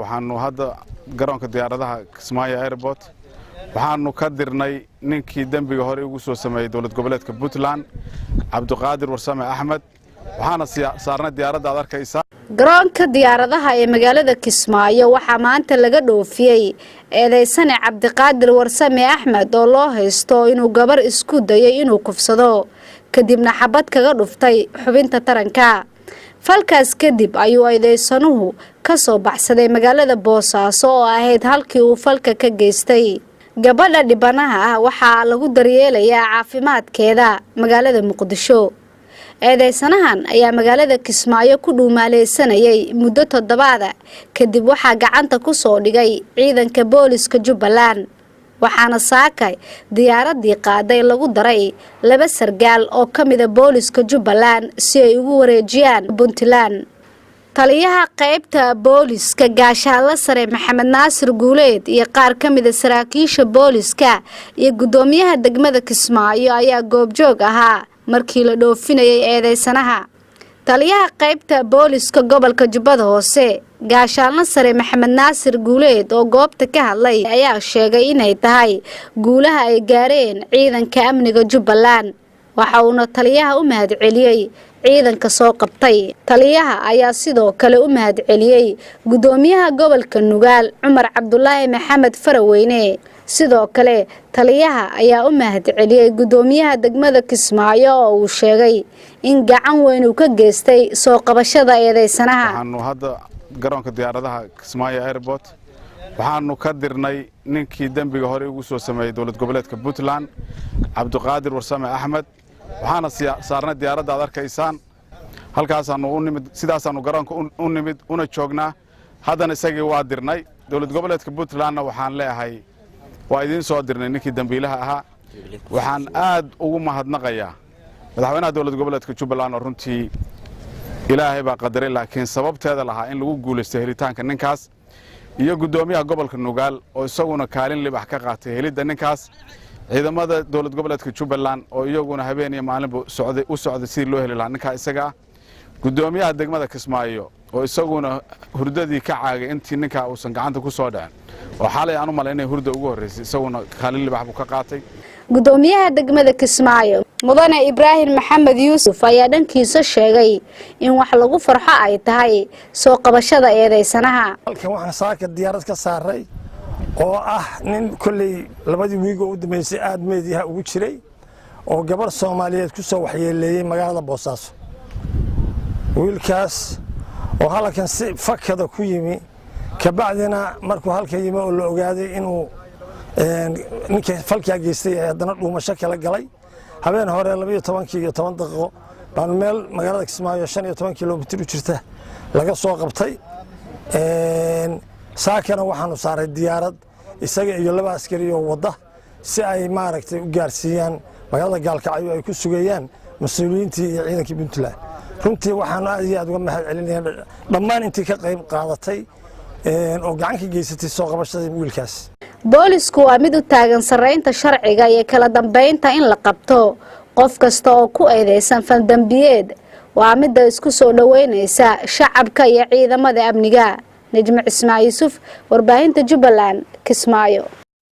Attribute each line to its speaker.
Speaker 1: waxaanu hadda garoonka diyaaradaha Kismaayo Airport waxaanu ka dirnay ninkii dambiga hore ugu soo sameeyay dawlad goboleedka Puntland Cabdiqaadir Warsame Axmed waxaana saarnay diyaaradda aad arkaysa
Speaker 2: garoonka diyaaradaha ee magaalada Kismaayo waxa maanta laga dhoofiyay eedeysane Cabdiqaadir Warsame Axmed oo loo haysto inuu gabar isku dayay inuu kufsado kadibna xabad kaga dhuftay xubinta taranka falkaas kadib ayuu eedeysanuhu ka soo baxsaday magaalada Boosaaso oo ahayd halkii uu falka ka geystay gabadha dhibanaha ah waxa lagu daryeelayaa caafimaadkeeda magaalada Muqdisho eedeysanahan ayaa magaalada Kismaayo ku dhuumaaleysanayay muddo 7 kadib waxa gacanta ku soo dhigay ciidanka booliska Jubbaland waxaana saakay diyaaradii qaaday lagu daray 2 sargaal oo kamid ah booliska Jubbaland si ay ugu wareejiyaan Puntland taliyaha qaybta booliska gaashaale sare Maxamed Naasir Guuleed iyo qaar kamid ah saraakiisha booliska iyo gudoomiyaha degmada Kismaayo ayaa goobjoog ahaa markii la dhoofinayay eedeysanaha taliyaha qaybta booliska gobolka Jubbada Hoose gaashaale sare Maxamed Naasir Guuleed oo goobta ka hadlay ayaa sheegay inay tahay guulaha ay gaareen ciidanka amniga Jubbaland waxa uu taliyaha u mahadceliyay ciidanka soo qabtay taliyaha ayaa sidoo kale u mahadceliyay gudoomiyaha gobolka Nugaal Cumar Cabdullaahi Maxamed Faraweyne sidoo kale taliyaha ayaa u mahadceliyay gudoomiyaha degmada Kismaayo oo uu sheegay in gacan weyn uu ka geystay soo qabashada eedeysanaha
Speaker 1: waxaanu hadda garoonka diyaaradaha Kismaayo Airport waxaanu ka dirnay ninkii dambiga hore ugu soo sameeyay dawlad goboleedka Puntland Cabdiqaadir Warsame Axmed waxaana saarnay diyaaradda aad arkaysaan halkaas aanu u nimid sidaasaanu garoonka u nimid una joognaa haddana isagii waa dirnay dawlad goboleedka Puntlandna waxaan leeyahay waa idin soo dirnay ninkii dambiilaha ahaa waxaan aad ugu mahadnaqayaa madaxweynaha dawlad goboleedka Jubbaland oo runtii ilaahay baa qadaray laakiin sababteeda lahaa in lagu guuleystay helitaanka ninkaas iyo gudoomiyaha gobolka Nugaal oo isaguna kaalin libax ka qaatay helidda ninkaas ciidamada dawlad goboleedka Jubbaland oo iyaguna habeen iyo maalinba socday si loo heli lahaa ninka isaga gudoomiyaha degmada Kismaayo oo isaguna hurdadii ka caagay intii ninka uusan gacanta ku soo dhacin oo xalay aanu maleynay hurda ugu horeysay isaguna kaalin libax buu ka qaatay
Speaker 2: gudoomiyaha degmada Kismaayo mudane Ibraahim Maxamed Yuusuf ayaa dhankiisa sheegay in wax lagu farxo ay tahay soo qabashada eedeysanaha
Speaker 3: halkan waxaan saaka diyaarad ka saaray oo ah nin kulli labadii wiig oo u dhameysay aad meediyaha ugu jiray oo gabar Soomaaliyeed ku soo waxyeeleeyay magaalada Boosaaso wiilkaas oo halkan si fakada ku yimi ka bacdina markuu halkan yimi oo la ogaaday inuu ninka falka geystay haddana dhuumasho kala galay habeen hore 12 iyo 10 daqiiqo baan meel magaalada Kismaayo 15 kiiloomitir u jirta laga soo qabtay saakana waxaanu saaray diyaarad isaga iyo 2 askari oo wada si ay maaragtay u gaarsiiyaan magaalada Gaalkacyo ay ku sugayaan mas'uuliyiintii iyo ciidankii Puntland runtii waxaan aad iyo aad uga mahadcelinayaa dhammaan intii ka qayb qaadatay oo gacan ka geysatay soo qabashada wiilkaas
Speaker 2: boolisku waa mid u taagan sareynta sharciga iyo kala dambeynta in la qabto qof kasta oo ku eedeysan fal dambiyeed waa mid isku soo dhaweynaysa shacabka iyo ciidamada amniga Najma Ismaaciil Yuusuf warbaahinta Jubbaland Kismaayo.